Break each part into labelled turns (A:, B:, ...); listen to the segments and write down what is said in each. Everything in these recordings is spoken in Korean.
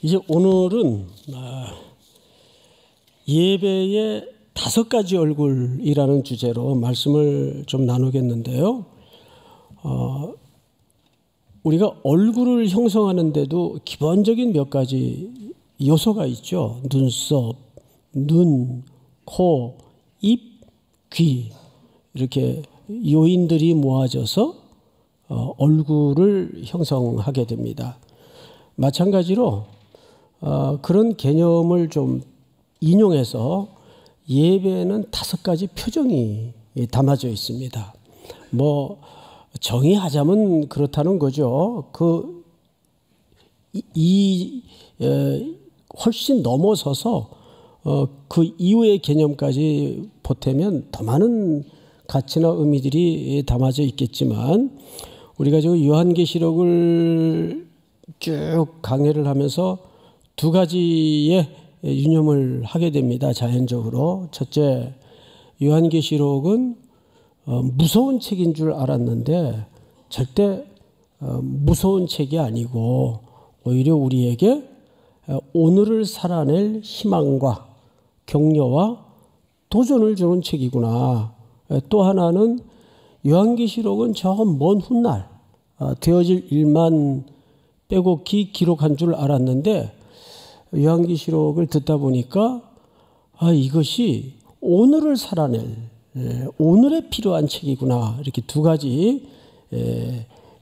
A: 이제 오늘은 예배의 5가지 얼굴이라는 주제로 말씀을 좀 나누겠는데요. 우리가 얼굴을 형성하는데도 기본적인 몇 가지 요소가 있죠. 눈썹, 눈, 코, 입, 귀, 이렇게 요인들이 모아져서 얼굴을 형성하게 됩니다. 마찬가지로 그런 개념을 좀 인용해서 예배에는 5가지 표정이 담아져 있습니다. 뭐 정의하자면 그렇다는 거죠. 훨씬 넘어서서 그 이후의 개념까지 보태면 더 많은 가치나 의미들이 담아져 있겠지만, 우리가 지금 요한계시록을 쭉 강해를 하면서 2가지의 유념을 하게 됩니다. 자연적으로. 첫째, 요한계시록은 무서운 책인 줄 알았는데 절대 무서운 책이 아니고 오히려 우리에게 오늘을 살아낼 희망과 격려와 도전을 주는 책이구나. 또 하나는 요한계시록은 저 먼 훗날 되어질 일만 빼곡히 기록한 줄 알았는데 요한계시록을 듣다 보니까 이것이 오늘을 살아낼, 오늘에 필요한 책이구나. 이렇게 2가지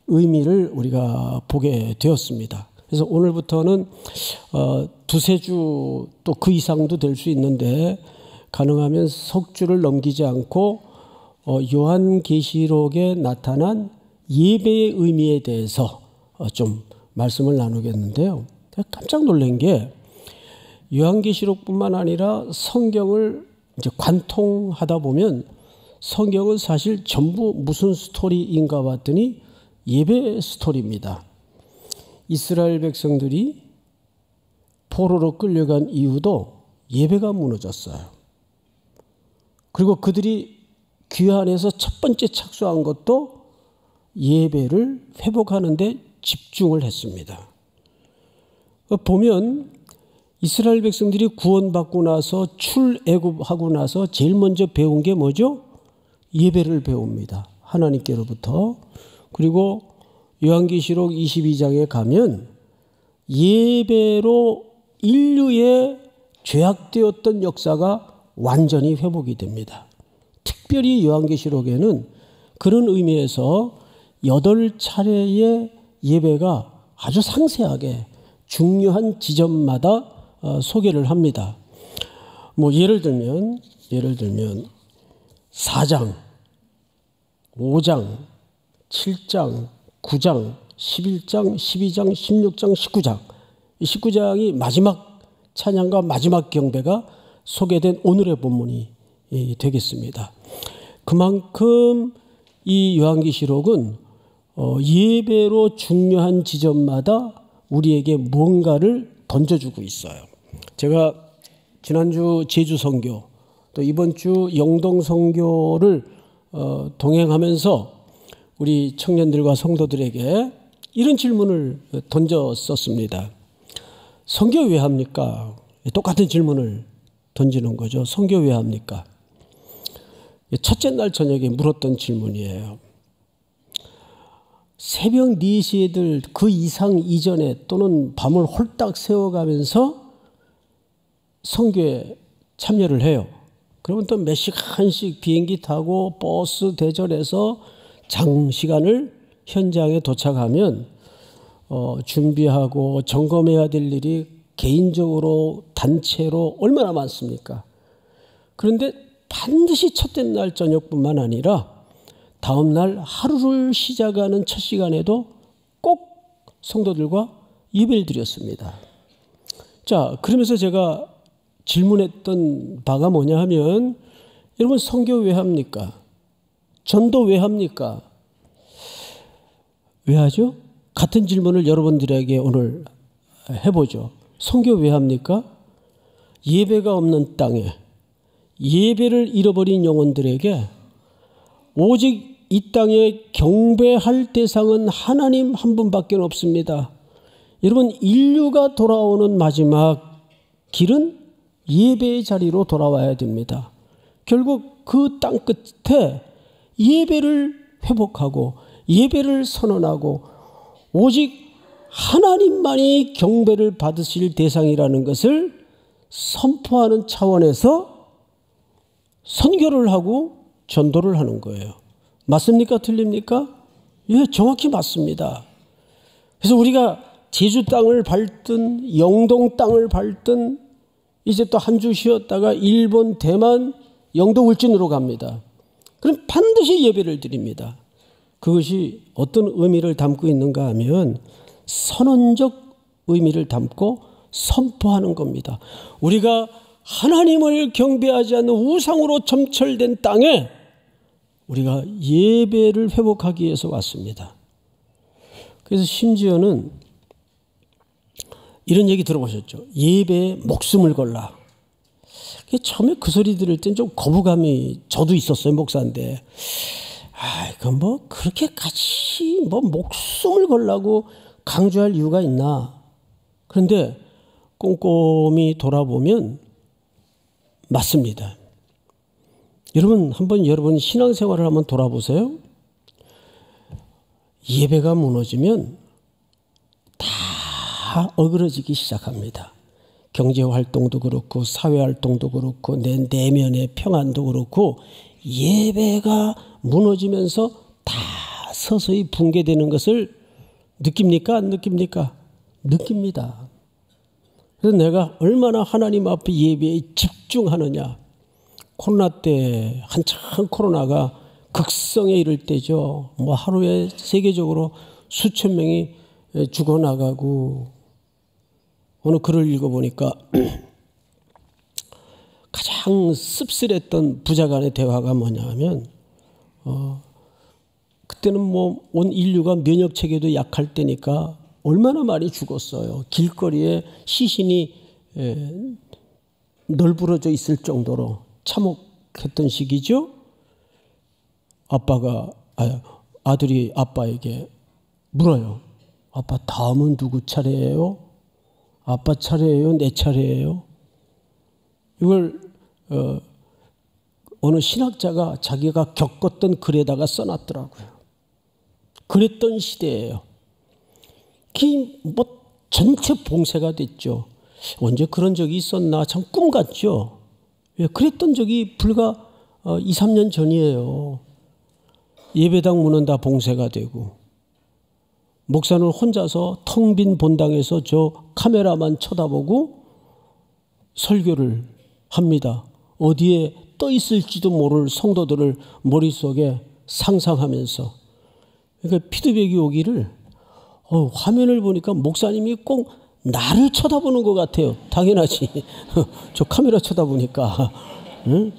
A: 의미를 우리가 보게 되었습니다. 그래서 오늘부터는 2-3주 또 그 이상도 될 수 있는데 가능하면 석주를 넘기지 않고 요한계시록에 나타난 예배의 의미에 대해서 좀 말씀을 나누겠는데요. 깜짝 놀란 게 요한계시록뿐만 아니라 성경을 이제 관통하다 보면 성경은 사실 전부 무슨 스토리인가 봤더니 예배 스토리입니다. 이스라엘 백성들이 포로로 끌려간 이유도 예배가 무너졌어요. 그리고 그들이 귀환해서 첫 번째 착수한 것도 예배를 회복하는 데 집중을 했습니다. 보면 이스라엘 백성들이 구원받고 나서 출애굽하고 나서 제일 먼저 배운 게 뭐죠? 예배를 배웁니다. 하나님께로부터. 그리고 요한계시록 22장에 가면 예배로 인류의 죄악되었던 역사가 완전히 회복이 됩니다. 특별히 요한계시록에는 그런 의미에서 8차례의 예배가 아주 상세하게 중요한 지점마다 소개를 합니다. 뭐 예를 들면 4장, 5장, 7장, 9장, 11장, 12장, 16장, 19장. 이 19장이 마지막 찬양과 마지막 경배가 소개된 오늘의 본문이 되겠습니다. 그만큼 이 요한계시록은 예배로 중요한 지점마다 우리에게 뭔가를 던져주고 있어요. 제가 지난주 제주 선교, 또 이번 주 영동 선교를 동행하면서 우리 청년들과 성도들에게 이런 질문을 던졌었습니다. 선교 왜 합니까? 똑같은 질문을 던지는 거죠. 선교 왜 합니까? 첫째 날 저녁에 물었던 질문이에요. 새벽 4시에들 그 이상 이전에 또는 밤을 홀딱 새워가면서 선교에 참여를 해요. 그러면 또 몇 시간씩 비행기 타고 버스 대절해서 장시간을 현장에 도착하면 준비하고 점검해야 될 일이 개인적으로 단체로 얼마나 많습니까? 그런데 반드시 첫째 날 저녁뿐만 아니라 다음 날 하루를 시작하는 첫 시간에도 꼭 성도들과 예배를 드렸습니다. 자, 그러면서 제가 질문했던 바가 뭐냐 하면, 여러분 선교 왜 합니까? 전도 왜 합니까? 왜 하죠? 같은 질문을 여러분들에게 오늘 해보죠. 선교 왜 합니까? 예배가 없는 땅에 예배를 잃어버린 영혼들에게 오직 이 땅에 경배할 대상은 하나님 한 분밖에 없습니다. 여러분, 인류가 돌아오는 마지막 길은 예배의 자리로 돌아와야 됩니다. 결국 그 땅 끝에 예배를 회복하고 예배를 선언하고 오직 하나님만이 경배를 받으실 대상이라는 것을 선포하는 차원에서 선교를 하고 전도를 하는 거예요. 맞습니까? 틀립니까? 예, 정확히 맞습니다. 그래서 우리가 제주 땅을 밟든 영동 땅을 밟든 이제 또 한 주 쉬었다가 일본, 대만, 영도 울진으로 갑니다. 그럼 반드시 예배를 드립니다. 그것이 어떤 의미를 담고 있는가 하면 선언적 의미를 담고 선포하는 겁니다. 우리가 하나님을 경배하지 않는 우상으로 점철된 땅에 우리가 예배를 회복하기 위해서 왔습니다. 그래서 심지어는 이런 얘기 들어보셨죠? 예배에 목숨을 걸라. 처음에 그 소리 들을 땐 좀 거부감이 저도 있었어요. 목사인데. 그건 뭐 그렇게 같이 뭐 목숨을 걸라고 강조할 이유가 있나. 그런데 꼼꼼히 돌아보면 맞습니다. 여러분, 한번 여러분 신앙생활을 한번 돌아보세요. 예배가 무너지면 다 어그러지기 시작합니다. 경제활동도 그렇고 사회활동도 그렇고 내 내면의 평안도 그렇고 예배가 무너지면서 다 서서히 붕괴되는 것을 느낍니까? 안 느낍니까? 느낍니다. 그래서 내가 얼마나 하나님 앞에 예배에 집중하느냐. 코로나 때 한참 코로나가 극성에 이를 때죠. 뭐 하루에 세계적으로 수천 명이 죽어나가고 어느 글을 읽어보니까 가장 씁쓸했던 부자 간의 대화가 뭐냐 하면 그때는 뭐 온 인류가 면역체계도 약할 때니까 얼마나 많이 죽었어요. 길거리에 시신이 널브러져 있을 정도로 참혹했던 시기죠. 아들이 아빠에게 물어요. 아빠, 다음은 누구 차례예요? 아빠 차례예요? 내 차례예요? 이걸 어느 신학자가 자기가 겪었던 글에다가 써놨더라고요. 그랬던 시대예요. 뭐 전체 봉쇄가 됐죠. 언제 그런 적이 있었나 참 꿈 같죠. 그랬던 적이 불과 2, 3년 전이에요. 예배당 문은 다 봉쇄가 되고 목사는 혼자서 텅 빈 본당에서 저 카메라만 쳐다보고 설교를 합니다. 어디에 떠 있을지도 모를 성도들을 머릿속에 상상하면서. 그러니까 피드백이 오기를 화면을 보니까 목사님이 꼭 나를 쳐다보는 것 같아요. 당연하지. 저 카메라 쳐다보니까. 응?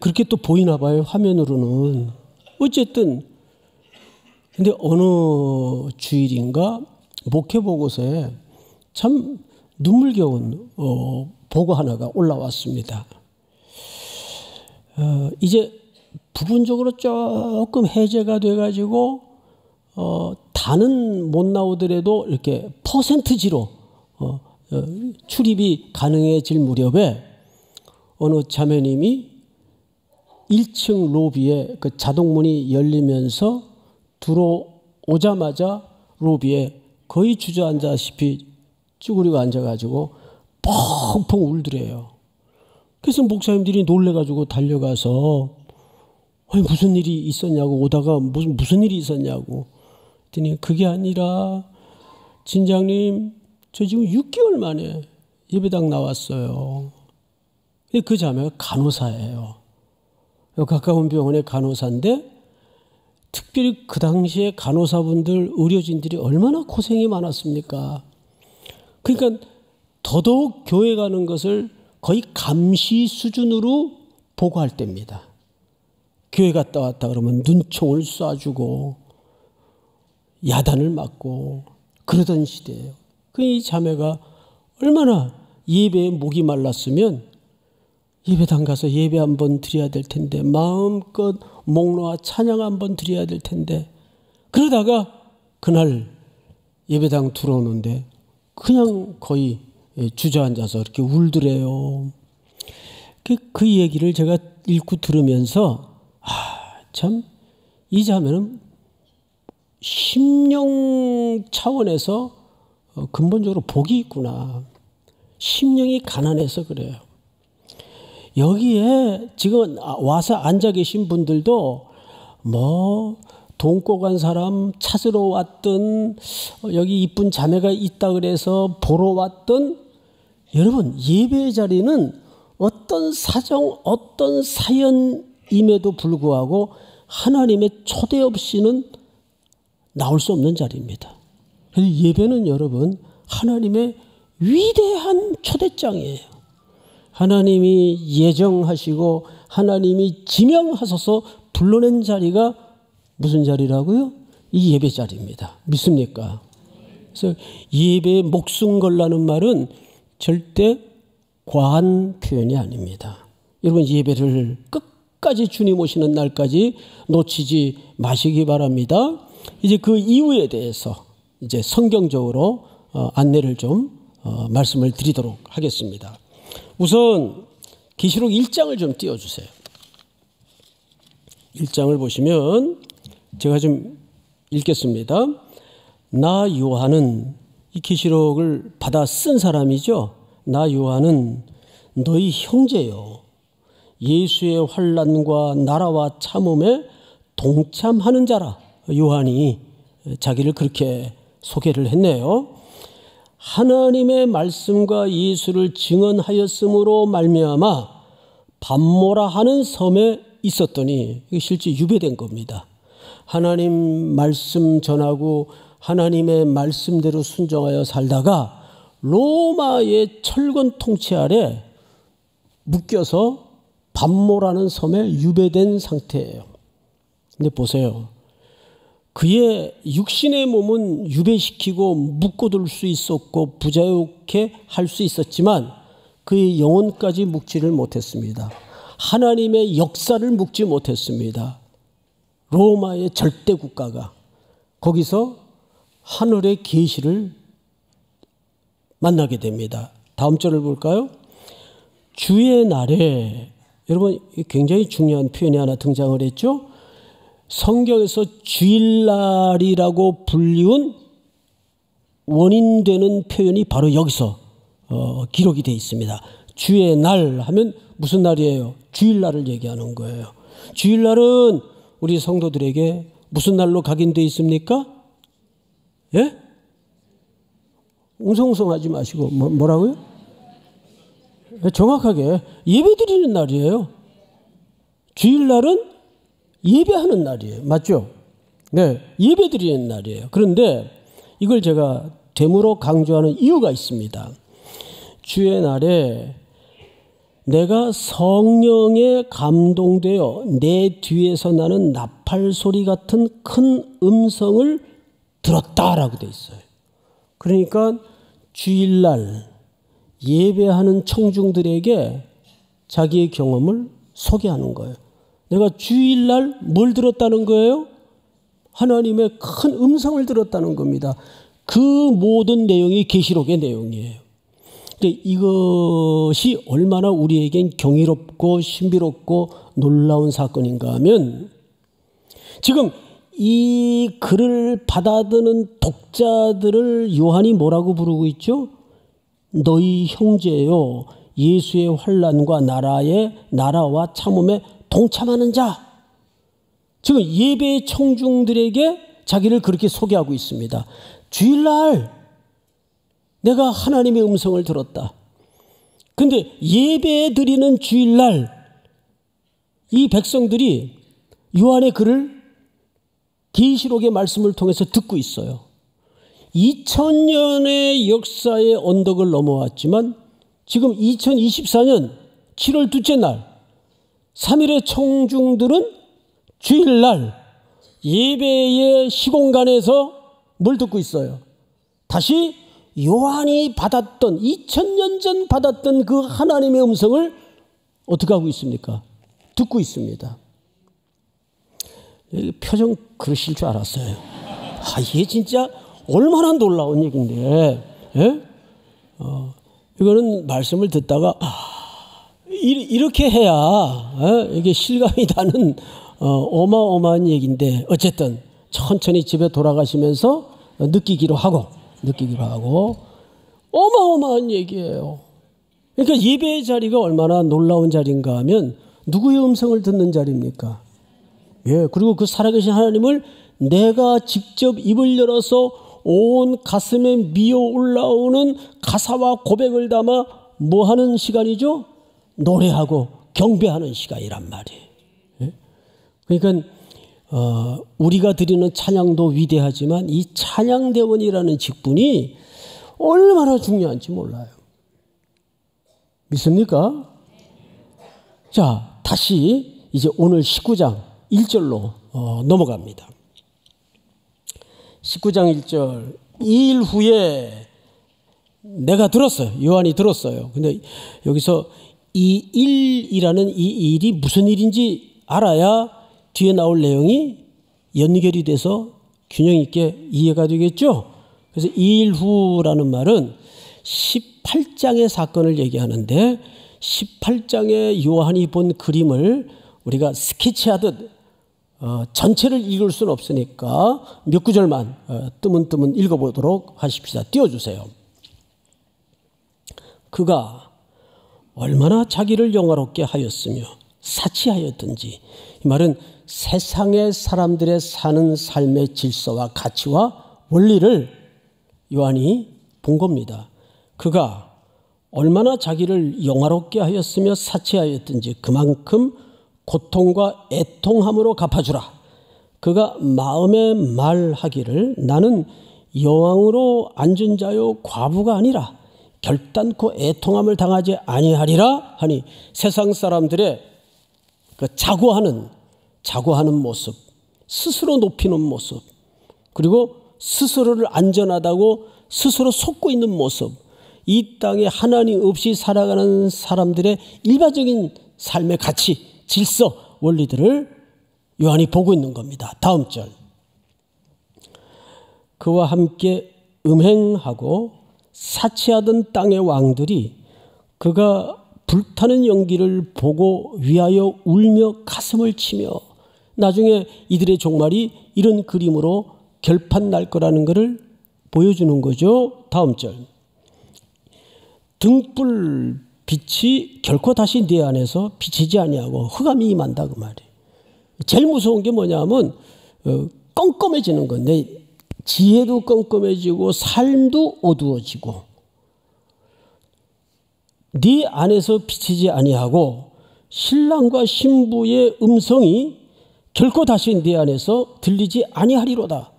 A: 그렇게 또 보이나 봐요. 화면으로는. 어쨌든 근데 어느 주일인가 목회 보고서에 참 눈물겨운 보고 하나가 올라왔습니다. 이제 부분적으로 조금 해제가 돼가지고 다는 못 나오더라도 이렇게 퍼센트지로 출입이 가능해질 무렵에 어느 자매님이 1층 로비에 그 자동문이 열리면서 들어오자마자 로비에 거의 주저앉아시피 쭈그리고 앉아가지고 펑펑 울더래요. 그래서 목사님들이 놀래가지고 달려가서 무슨 일이 있었냐고 오다가 무슨 일이 있었냐고 그랬더니 그게 아니라 진장님 저 지금 6개월 만에 예배당 나왔어요. 그 자매가 간호사예요. 가까운 병원의 간호사인데 특별히 그 당시에 간호사분들, 의료진들이 얼마나 고생이 많았습니까? 그러니까 더더욱 교회 가는 것을 거의 감시 수준으로 보고할 때입니다. 교회 갔다 왔다 그러면 눈총을 쏴주고 야단을 맞고 그러던 시대예요. 이 자매가 얼마나 예배에 목이 말랐으면 예배당 가서 예배 한번 드려야 될 텐데 마음껏 목 놓아 찬양 한번 드려야 될 텐데 그러다가 그날 예배당 들어오는데 그냥 거의 주저앉아서 이렇게 울더래요. 그 얘기를 제가 읽고 들으면서 참 이 자매는 심령 차원에서 근본적으로 복이 있구나. 심령이 가난해서 그래요. 여기에 지금 와서 앉아 계신 분들도 뭐 돈고 간 사람 찾으러 왔든 여기 이쁜 자매가 있다 그래서 보러 왔든, 여러분 예배 자리는 어떤 사정 어떤 사연임에도 불구하고 하나님의 초대 없이는 나올 수 없는 자리입니다. 예배는 여러분 하나님의 위대한 초대장이에요. 하나님이 예정하시고 하나님이 지명하셔서 불러낸 자리가 무슨 자리라고요? 이 예배 자리입니다. 믿습니까? 그래서 예배에 목숨 걸라는 말은 절대 과한 표현이 아닙니다. 여러분 예배를 끝까지 주님 오시는 날까지 놓치지 마시기 바랍니다. 이제 그 이유에 대해서 이제 성경적으로 안내를 좀 말씀을 드리도록 하겠습니다. 우선 계시록 1장을 좀 띄워주세요. 1장을 보시면 제가 좀 읽겠습니다. 나 요한은, 이 계시록을 받아 쓴 사람이죠. 나 요한은 너희 형제요, 예수의 환난과 나라와 참음에 동참하는 자라. 요한이 자기를 그렇게 소개를 했네요. 하나님의 말씀과 예수를 증언하였으므로 말미암아 밤모라 하는 섬에 있었더니, 이게 실제 유배된 겁니다. 하나님 말씀 전하고 하나님의 말씀대로 순종하여 살다가 로마의 철권 통치 아래 묶여서 밤모라는 섬에 유배된 상태예요. 근데 보세요. 그의 육신의 몸은 유배시키고 묶어둘 수 있었고 부자유케 할 수 있었지만 그의 영혼까지 묶지를 못했습니다. 하나님의 역사를 묶지 못했습니다. 로마의 절대 국가가 거기서 하늘의 계시를 만나게 됩니다. 다음 절을 볼까요? 주의 날에, 여러분 굉장히 중요한 표현이 하나 등장을 했죠. 성경에서 주일날이라고 불리운 원인되는 표현이 바로 여기서 기록이 되어 있습니다. 주의 날 하면 무슨 날이에요? 주일날을 얘기하는 거예요. 주일날은 우리 성도들에게 무슨 날로 각인되어 있습니까? 예? 웅성웅성하지 마시고 뭐라고요? 정확하게 예배드리는 날이에요. 주일날은 예배하는 날이에요. 맞죠? 네, 예배드리는 날이에요. 그런데 이걸 제가 되물어 강조하는 이유가 있습니다. 주의 날에 내가 성령에 감동되어 내 뒤에서 나는 나팔 소리 같은 큰 음성을 들었다라고 돼 있어요. 그러니까 주일날 예배하는 청중들에게 자기의 경험을 소개하는 거예요. 내가 주일날 뭘 들었다는 거예요? 하나님의 큰 음성을 들었다는 겁니다. 그 모든 내용이 계시록의 내용이에요. 근데 이것이 얼마나 우리에겐 경이롭고 신비롭고 놀라운 사건인가 하면, 지금 이 글을 받아드는 독자들을 요한이 뭐라고 부르고 있죠? 너희 형제요, 예수의 환난과 나라와 참음에 동참하는 자. 지금 예배의 청중들에게 자기를 그렇게 소개하고 있습니다. 주일날 내가 하나님의 음성을 들었다. 근데 예배 드리는 주일날 이 백성들이 요한의 글을 계시록의 말씀을 통해서 듣고 있어요. 2000년의 역사의 언덕을 넘어왔지만 지금 2024년 7월 둘째 날 3일의 청중들은 주일날 예배의 시공간에서 뭘 듣고 있어요? 다시 요한이 받았던 2000년 전 받았던 그 하나님의 음성을 어떻게 하고 있습니까? 듣고 있습니다. 표정 그러실 줄 알았어요. 이게 진짜 얼마나 놀라운 얘기인데, 예? 이거는 말씀을 듣다가 이렇게 해야 이게 실감이 나는 어마어마한 얘기인데, 어쨌든 천천히 집에 돌아가시면서 느끼기로 하고 어마어마한 얘기예요. 그러니까 예배의 자리가 얼마나 놀라운 자리인가 하면 누구의 음성을 듣는 자리입니까? 예, 그리고 그 살아계신 하나님을 내가 직접 입을 열어서 온 가슴에 미어 올라오는 가사와 고백을 담아 뭐 하는 시간이죠? 노래하고 경배하는 시간이란 말이에요. 예? 그러니까 우리가 드리는 찬양도 위대하지만 이 찬양대원이라는 직분이 얼마나 중요한지 몰라요. 믿습니까? 자, 다시 이제 오늘 19장 1절로 넘어갑니다. 19장 1절. 2일 후에 내가 들었어요. 요한이 들었어요. 근데 여기서 이 일이라는 이 일이 무슨 일인지 알아야 뒤에 나올 내용이 연결이 돼서 균형 있게 이해가 되겠죠. 그래서 2일 후라는 말은 18장의 사건을 얘기하는데 18장에 요한이 본 그림을 우리가 스케치하듯 전체를 읽을 수는 없으니까 몇 구절만 뜨문뜨문 읽어보도록 하십시다. 띄워주세요. 그가 얼마나 자기를 영화롭게 하였으며 사치하였든지, 이 말은 세상의 사람들의 사는 삶의 질서와 가치와 원리를 요한이 본 겁니다. 그가 얼마나 자기를 영화롭게 하였으며 사치하였든지 그만큼 고통과 애통함으로 갚아주라. 그가 마음에 말하기를 나는 여왕으로 앉은 자요 과부가 아니라 결단코 애통함을 당하지 아니하리라 하니, 세상 사람들의 그 자고하는 모습, 스스로 높이는 모습, 그리고 스스로를 안전하다고 스스로 속고 있는 모습, 이 땅에 하나님 없이 살아가는 사람들의 일반적인 삶의 가치, 질서, 원리들을 요한이 보고 있는 겁니다. 다음 절. 그와 함께 음행하고 사치하던 땅의 왕들이 그가 불타는 연기를 보고 위하여 울며 가슴을 치며, 나중에 이들의 종말이 이런 그림으로 결판 날 거라는 것을 보여주는 거죠. 다음 절. 등불 빛이 결코 다시 내 안에서 비치지 아니하고 흑암이 임한다 그 말이에요. 제일 무서운 게 뭐냐면 껌껌해지는 건, 내 지혜도 껌껌해지고 삶도 어두워지고 네 안에서 비치지 아니하고 신랑과 신부의 음성이 결코 다시 네 안에서 들리지 아니하리로다.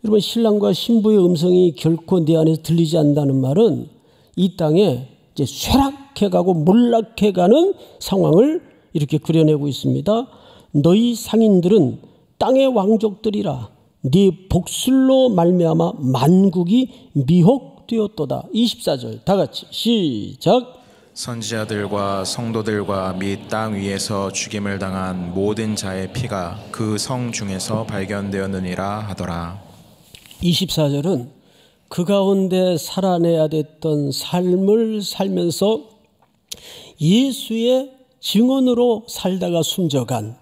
A: 여러분, 신랑과 신부의 음성이 결코 내 안에서 들리지 않는다는 말은 이 땅에 이제 쇠락해가고 몰락해가는 상황을 이렇게 그려내고 있습니다. 너희 상인들은 땅의 왕족들이라 네 복술로 말미암아 만국이 미혹되었도다. 24절 다 같이 시작.
B: 선지자들과 성도들과 및 땅 위에서 죽임을 당한 모든 자의 피가 그 성 중에서 발견되었느니라 하더라.
A: 24절은 그 가운데 살아내야 됐던 삶을 살면서 예수의 증언으로 살다가 숨져간,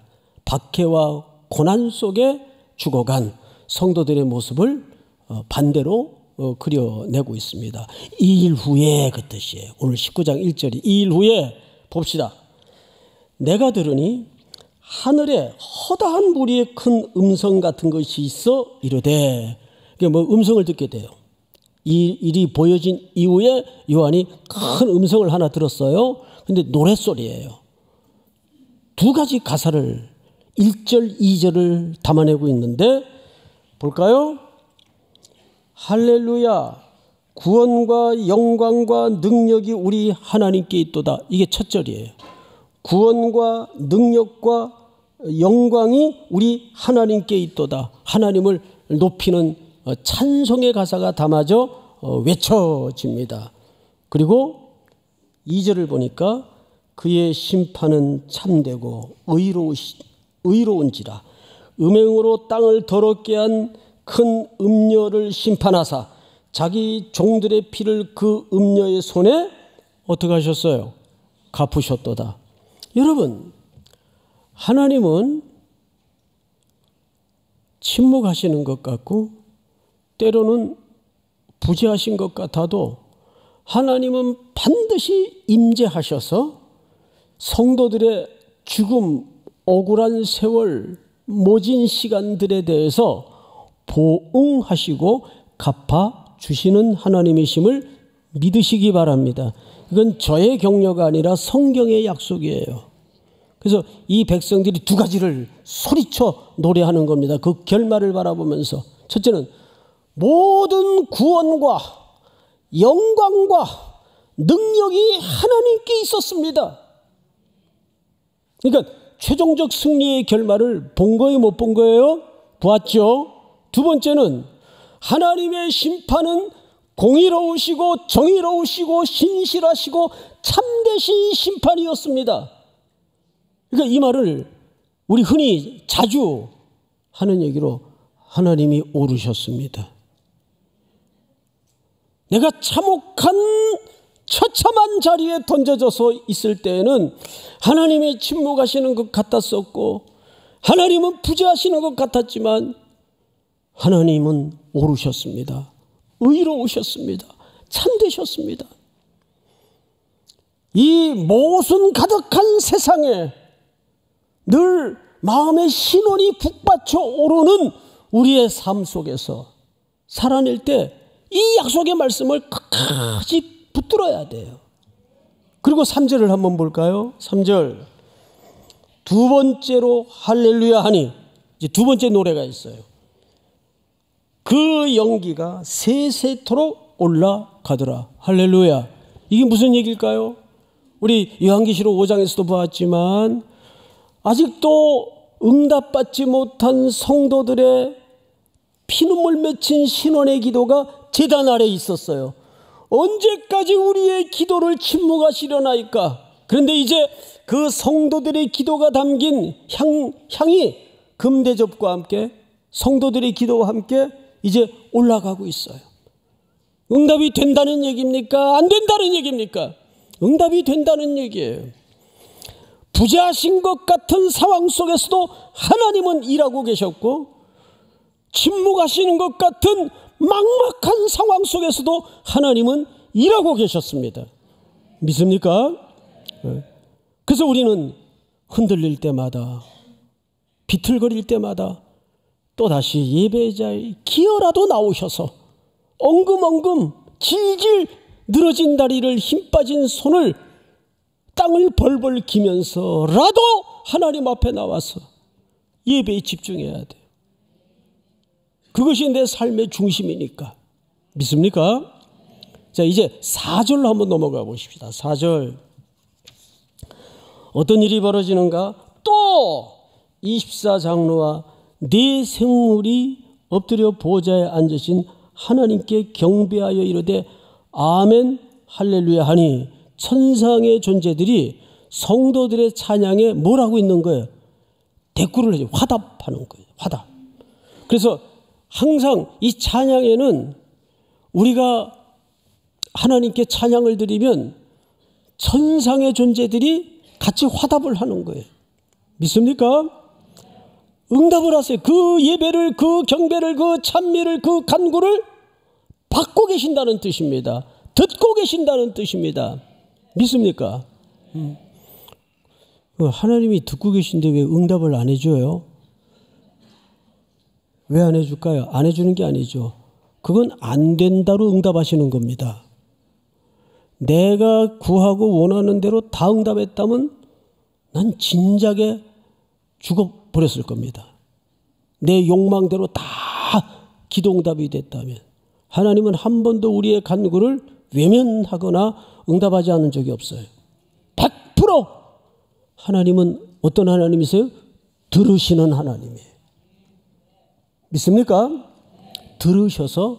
A: 박해와 고난 속에 죽어간 성도들의 모습을 반대로 그려내고 있습니다. 2일 후에 그 뜻이에요. 오늘 19장 1절이 2일 후에 봅시다. 내가 들으니 하늘에 허다한 무리의 큰 음성 같은 것이 있어 이르되, 그게 뭐 음성을 듣게 돼요. 이 일이 보여진 이후에 요한이 큰 음성을 하나 들었어요. 근데 노랫소리예요. 두 가지 가사를 1절, 2절을 담아내고 있는데 볼까요? 할렐루야, 구원과 영광과 능력이 우리 하나님께 있도다. 이게 첫 절이에요. 구원과 능력과 영광이 우리 하나님께 있도다. 하나님을 높이는 찬송의 가사가 담아져 외쳐집니다. 그리고 2절을 보니까 그의 심판은 참되고 의로운지라 음행으로 땅을 더럽게 한 큰 음녀를 심판하사 자기 종들의 피를 그 음녀의 손에 어떻게 하셨어요? 갚으셨도다. 여러분, 하나님은 침묵하시는 것 같고 때로는 부재하신 것 같아도 하나님은 반드시 임재하셔서 성도들의 죽음, 억울한 세월, 모진 시간들에 대해서 보응하시고 갚아주시는 하나님이심을 믿으시기 바랍니다. 이건 저의 격려가 아니라 성경의 약속이에요. 그래서 이 백성들이 두 가지를 소리쳐 노래하는 겁니다. 그 결말을 바라보면서. 첫째는 모든 구원과 영광과 능력이 하나님께 있었습니다. 그러니까 최종적 승리의 결말을 본 거예요, 못 본 거예요? 보았죠. 두 번째는 하나님의 심판은 공의로우시고 정의로우시고 신실하시고 참되신 심판이었습니다. 그러니까 이 말을 우리 흔히 자주 하는 얘기로 하나님이 오르셨습니다. 내가 참혹한 처참한 자리에 던져져서 있을 때에는 하나님이 침묵하시는 것 같았었고 하나님은 부재하시는 것 같았지만 하나님은 오르셨습니다. 의로우셨습니다. 참되셨습니다. 이 모순 가득한 세상에 늘 마음의 신원이 북받쳐 오르는 우리의 삶 속에서 살아낼 때 이 약속의 말씀을 끝까지 붙들어야 돼요. 그리고 3절을 한번 볼까요? 3절. 두 번째로 할렐루야 하니 이제 두 번째 노래가 있어요. 그 연기가 세세토록 올라가더라. 할렐루야. 이게 무슨 얘기일까요? 우리 요한계시록 5장에서도 보았지만 아직도 응답받지 못한 성도들의 피눈물 맺힌 신원의 기도가 제단 아래에 있었어요. 언제까지 우리의 기도를 침묵하시려나이까? 그런데 이제 그 성도들의 기도가 담긴 향이 금대접과 함께 성도들의 기도와 함께 이제 올라가고 있어요. 응답이 된다는 얘기입니까? 안 된다는 얘기입니까? 응답이 된다는 얘기예요. 부재하신 것 같은 상황 속에서도 하나님은 일하고 계셨고 침묵하시는 것 같은 막막한 상황 속에서도 하나님은 일하고 계셨습니다. 믿습니까? 그래서 우리는 흔들릴 때마다 비틀거릴 때마다 또다시 예배자의 기어라도 나오셔서 엉금엉금 질질 늘어진 다리를 힘 빠진 손을 땅을 벌벌 기면서라도 하나님 앞에 나와서 예배에 집중해야 돼요. 그것이 내 삶의 중심이니까. 믿습니까? 자, 이제 4절로 한번 넘어가 보십시다. 4절. 어떤 일이 벌어지는가? 또 24장로와 네 생물이 엎드려 보좌에 앉으신 하나님께 경배하여 이르되 아멘 할렐루야 하니 천상의 존재들이 성도들의 찬양에 뭘 하고 있는 거예요? 대꾸를 해요. 화답하는 거예요. 화답. 그래서 항상 이 찬양에는 우리가 하나님께 찬양을 드리면 천상의 존재들이 같이 화답을 하는 거예요. 믿습니까? 응답을 하세요. 그 예배를, 그 경배를, 그 찬미를, 그 간구를 받고 계신다는 뜻입니다. 듣고 계신다는 뜻입니다. 믿습니까? 하나님이 듣고 계신데 왜 응답을 안 해줘요? 왜 안 해줄까요? 안 해주는 게 아니죠. 그건 안 된다로 응답하시는 겁니다. 내가 구하고 원하는 대로 다 응답했다면 난 진작에 죽어버렸을 겁니다. 내 욕망대로 다 기도 응답이 됐다면. 하나님은 한 번도 우리의 간구를 외면하거나 응답하지 않은 적이 없어요. 100% 하나님은 어떤 하나님이세요? 들으시는 하나님이에요. 믿습니까? 들으셔서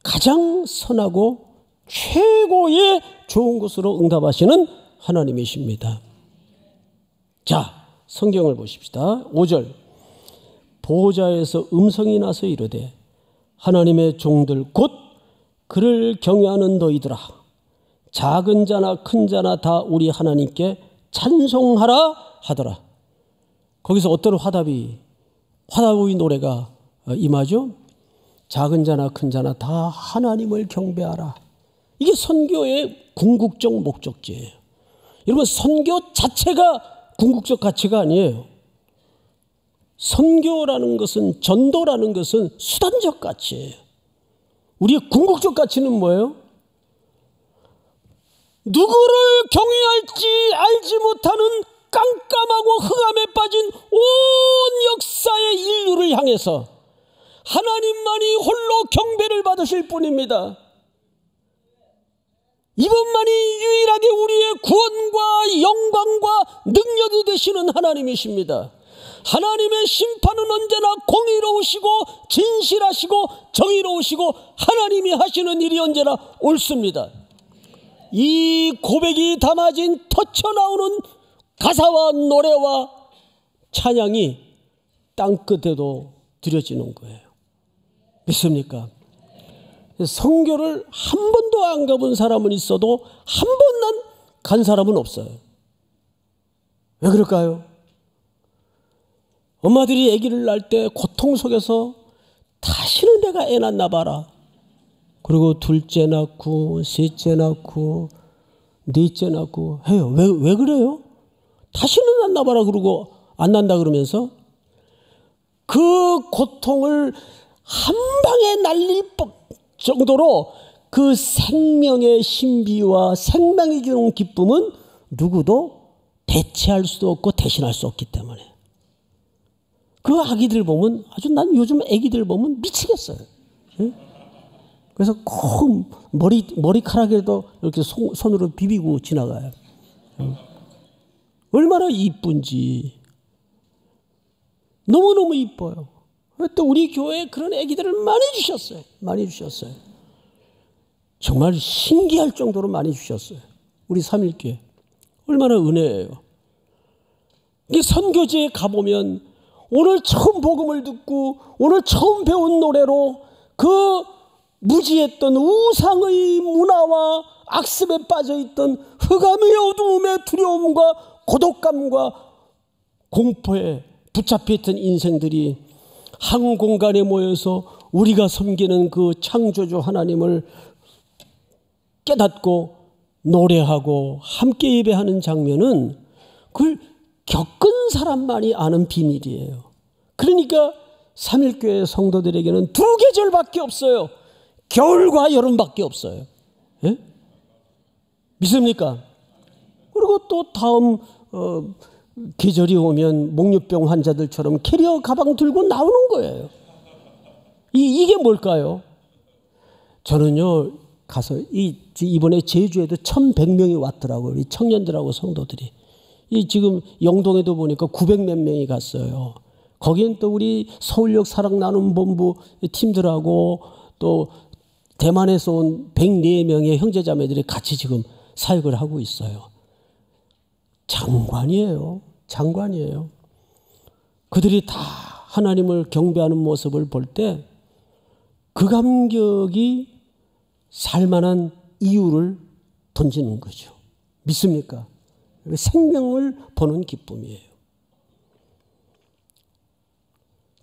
A: 가장 선하고 최고의 좋은 것으로 응답하시는 하나님이십니다. 자, 성경을 보십시다. 5절. 보좌에서 음성이 나서 이르되 하나님의 종들 곧 그를 경외하는 너희들아 작은 자나 큰 자나 다 우리 하나님께 찬송하라 하더라. 거기서 어떤 화답의 노래가 임하죠? 작은 자나 큰 자나 다 하나님을 경배하라. 이게 선교의 궁극적 목적지예요. 여러분, 선교 자체가 궁극적 가치가 아니에요. 선교라는 것은, 전도라는 것은 수단적 가치예요. 우리의 궁극적 가치는 뭐예요? 누구를 경외할지 알지 못하는 깜깜하고 흑암에 빠진 온 역사의 인류를 향해서 하나님만이 홀로 경배를 받으실 뿐입니다. 이분만이 유일하게 우리의 구원과 영광과 능력이 되시는 하나님이십니다. 하나님의 심판은 언제나 공의로우시고 진실하시고 정의로우시고 하나님이 하시는 일이 언제나 옳습니다. 이 고백이 담아진 터쳐나오는 가사와 노래와 찬양이 땅끝에도 드려지는 거예요. 믿습니까? 선교를 한 번도 안 가본 사람은 있어도 한 번만 간 사람은 없어요. 왜 그럴까요? 엄마들이 아기를 낳을 때 고통 속에서 다시는 내가 애 낳나 봐라. 그리고 둘째 낳고 셋째 낳고 넷째 낳고 해요. 왜 그래요? 다시는 안 낳아봐라 그러고 안 난다 그러면서 그 고통을 한 방에 날릴 정도로 그 생명의 신비와 생명이 주는 기쁨은 누구도 대체할 수도 없고 대신할 수 없기 때문에 그 아기들 보면 아주 난 요즘 아기들 보면 미치겠어요. 응? 그래서 꼭 머리카락에도 이렇게 손으로 비비고 지나가요. 응? 얼마나 이쁜지 너무너무 이뻐요. 또 우리 교회에 그런 아기들을 많이 주셨어요. 많이 주셨어요. 정말 신기할 정도로 많이 주셨어요. 우리 삼일교회 얼마나 은혜예요. 이 선교지에 가보면 오늘 처음 복음을 듣고 오늘 처음 배운 노래로 그 무지했던 우상의 문화와 악습에 빠져있던 흑암의 어두움의 두려움과 고독감과 공포에 붙잡혀있던 인생들이 한 공간에 모여서 우리가 섬기는 그 창조주 하나님을 깨닫고 노래하고 함께 예배하는 장면은 그걸 겪은 사람만이 아는 비밀이에요. 그러니까 삼일교회 성도들에게는 두 계절밖에 없어요. 겨울과 여름밖에 없어요. 예? 믿습니까? 그리고 또 다음 계절이 오면 목류병 환자들처럼 캐리어 가방 들고 나오는 거예요. 이게 뭘까요? 저는요 가서 이번에 제주에도 1,100명이 왔더라고요. 우리 청년들하고 성도들이. 지금 영동에도 보니까 900몇 명이 갔어요. 거기엔 또 우리 서울역 사랑나눔본부 팀들하고 또 대만에서 온 104명의 형제자매들이 같이 지금 사역을 하고 있어요. 장관이에요. 장관이에요. 그들이 다 하나님을 경배하는 모습을 볼 때 그 감격이 살만한 이유를 던지는 거죠. 믿습니까? 생명을 보는 기쁨이에요.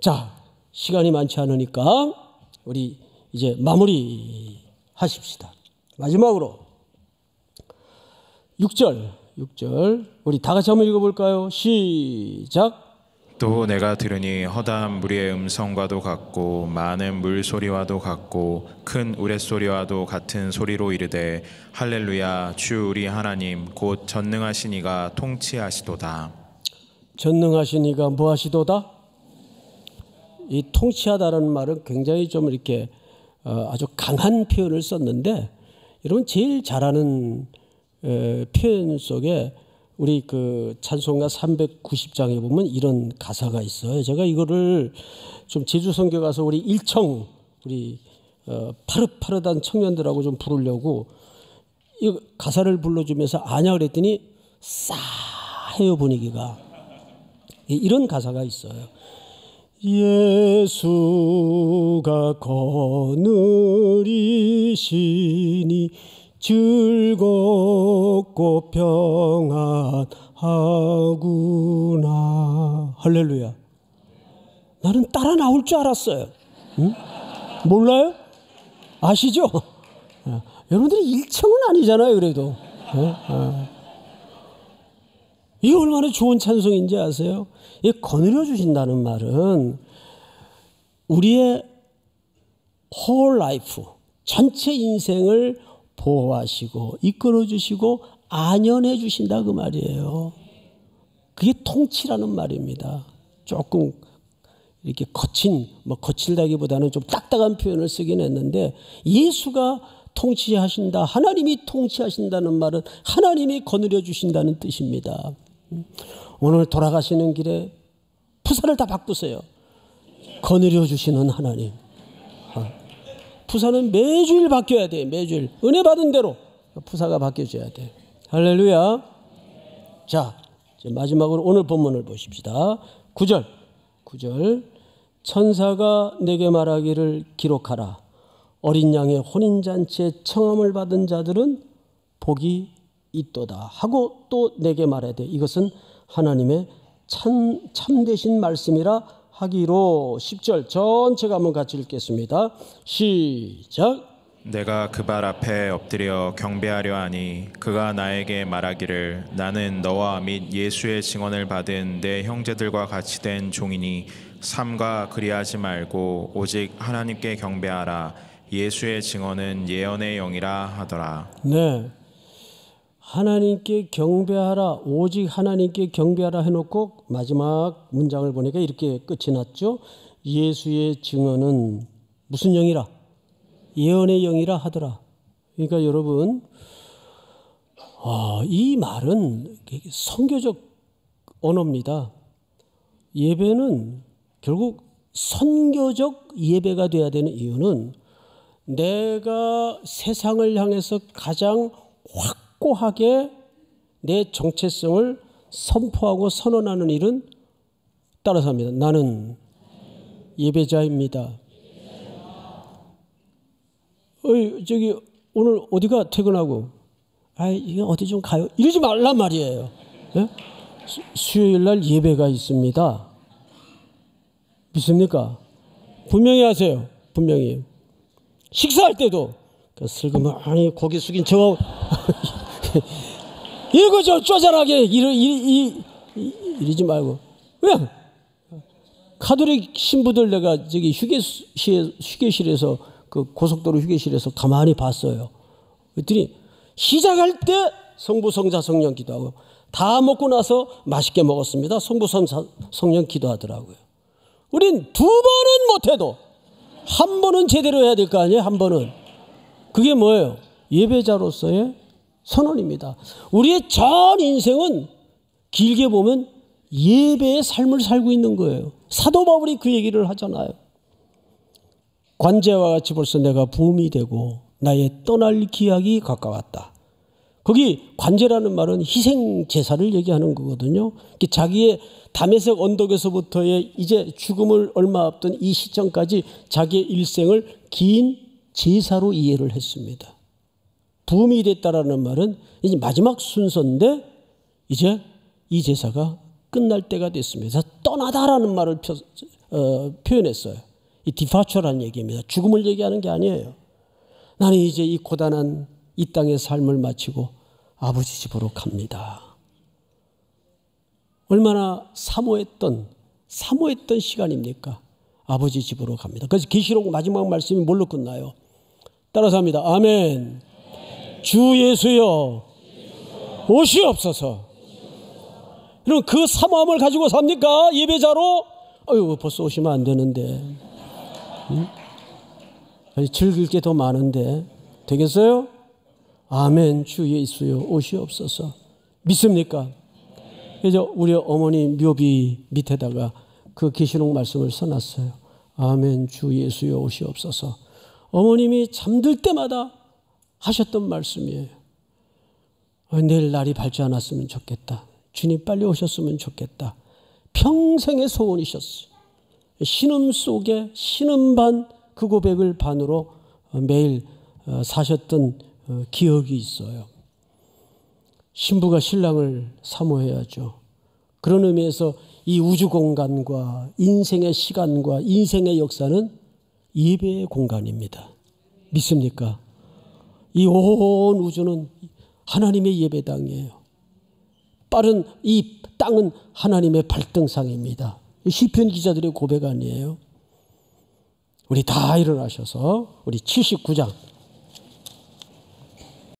A: 자, 시간이 많지 않으니까 우리 이제 마무리 하십시다. 마지막으로 6절 우리 다 같이 한번 읽어볼까요? 시작.
B: 또 내가 들으니 허다한 무리의 음성과도 같고 많은 물소리와도 같고 큰 우레소리와도 같은 소리로 이르되 할렐루야 주 우리 하나님 곧 전능하신 이가 통치하시도다.
A: 전능하신 이가 뭐 하시도다? 이 통치하다라는 말은 굉장히 좀 이렇게 아주 강한 표현을 썼는데 여러분 제일 잘하는 표현 속에 우리 그 찬송가 390장에 보면 이런 가사가 있어요. 제가 이거를 좀 제주 선교 가서 우리 일청 우리 파릇파릇한 청년들하고 좀 부르려고 이 가사를 불러주면서 아냐 그랬더니 싸해요 분위기가. 이런 가사가 있어요. 예수가 거느리시니 즐겁고 평안하구나. 할렐루야. 나는 따라 나올 줄 알았어요. 응? 몰라요? 아시죠? 여러분들이 일청은 아니잖아요, 그래도. 이게 얼마나 좋은 찬송인지 아세요? 이 거느려 주신다는 말은 우리의 whole life, 전체 인생을 보호하시고 이끌어 주시고 안연해 주신다 그 말이에요. 그게 통치라는 말입니다. 조금 이렇게 거칠다기보다는 좀 딱딱한 표현을 쓰긴 했는데, 예수가 통치하신다, 하나님이 통치하신다는 말은 하나님이 거느려 주신다는 뜻입니다. 오늘 돌아가시는 길에 푸사를 다 바꾸세요. 거느려 주시는 하나님. 푸사는 매주일 바뀌어야 돼. 매주일 은혜 받은 대로 푸사가 바뀌어져야 돼. 할렐루야. 자, 이제 마지막으로 오늘 본문을 보십시다. 9절. 천사가 내게 말하기를 기록하라. 어린 양의 혼인잔치에 청함을 받은 자들은 복이 있도다 하고 또 내게 말해야 돼. 이것은 하나님의 참되신 말씀이라 하기로. 10절 전체가 한번 같이 읽겠습니다. 시작.
B: 내가 그 발 앞에 엎드려 경배하려 하니 그가 나에게 말하기를 나는 너와 및 예수의 증언을 받은 내 형제들과 같이 된 종이니 삼가 그리하지 말고 오직 하나님께 경배하라. 예수의 증언은 예언의 영이라 하더라.
A: 네, 하나님께 경배하라, 오직 하나님께 경배하라 해놓고 마지막 문장을 보니까 이렇게 끝이 났죠. 예수의 증언은 무슨 영이라? 예언의 영이라 하더라. 그러니까 여러분, 이 말은 선교적 언어입니다. 예배는 결국 선교적 예배가 돼야 되는 이유는 내가 세상을 향해서 가장 확고하게 내 정체성을 선포하고 선언하는 일은 따라서 합니다. 나는 예배자입니다. 저기 오늘 어디가 퇴근하고 이게 어디 좀 가요? 이러지 말란 말이에요. 네? 수요일 날 예배가 있습니다. 믿습니까? 분명히 하세요. 분명히. 식사할 때도 슬그머니 고개 숙인 저 이거 저 쪼잔하게 이러지 말고 그냥 카톨릭 신부들 내가 저기 휴게실에서 그 고속도로 휴게실에서 가만히 봤어요. 그랬더니 시작할 때 성부 성자 성령 기도하고 다 먹고 나서 맛있게 먹었습니다. 성부 성령 기도하더라고요. 우린 두 번은 못해도 한 번은 제대로 해야 될 거 아니에요. 한 번은. 그게 뭐예요? 예배자로서의 선언입니다. 우리의 전 인생은 길게 보면 예배의 삶을 살고 있는 거예요. 사도 바울이 그 얘기를 하잖아요. 관제와 같이 벌써 내가 부음이 되고 나의 떠날 기약이 가까웠다. 거기 관제라는 말은 희생 제사를 얘기하는 거거든요. 자기의 다메섹 언덕에서부터의 이제 죽음을 얼마 앞둔 이 시점까지 자기의 일생을 긴 제사로 이해를 했습니다. 부음이 됐다라는 말은 이제 마지막 순서인데 이제 이 제사가 끝날 때가 됐습니다. 떠나다라는 말을 표현했어요. 이 디파처라는 얘기입니다. 죽음을 얘기하는 게 아니에요. 나는 이제 이 고단한 이 땅의 삶을 마치고 아버지 집으로 갑니다. 얼마나 사모했던 시간입니까? 아버지 집으로 갑니다. 그래서 계시록 마지막 말씀이 뭘로 끝나요? 따라서 합니다. 아멘. 주 예수여 오시옵소서. 그럼 그 사모함을 가지고 삽니까? 예배자로? 벌써 오시면 안 되는데. 즐길 게 더 많은데 되겠어요? 아멘. 주 예수여 오시옵소서. 믿습니까? 그래서 우리 어머니 묘비 밑에다가 그 계시록 말씀을 써놨어요. 아멘. 주 예수여 오시옵소서. 어머님이 잠들 때마다 하셨던 말씀이에요. 내일 날이 밝지 않았으면 좋겠다. 주님 빨리 오셨으면 좋겠다. 평생의 소원이셨어요. 신음 속에 신음 반 그 고백을 반으로 매일 사셨던 기억이 있어요. 신부가 신랑을 사모해야죠. 그런 의미에서 이 우주 공간과 인생의 시간과 인생의 역사는 예배의 공간입니다. 믿습니까? 이 온 우주는 하나님의 예배당이에요. 빠른 이 땅은 하나님의 발등상입니다. 시편 기자들의 고백 아니에요. 우리 다 일어나셔서 우리 79장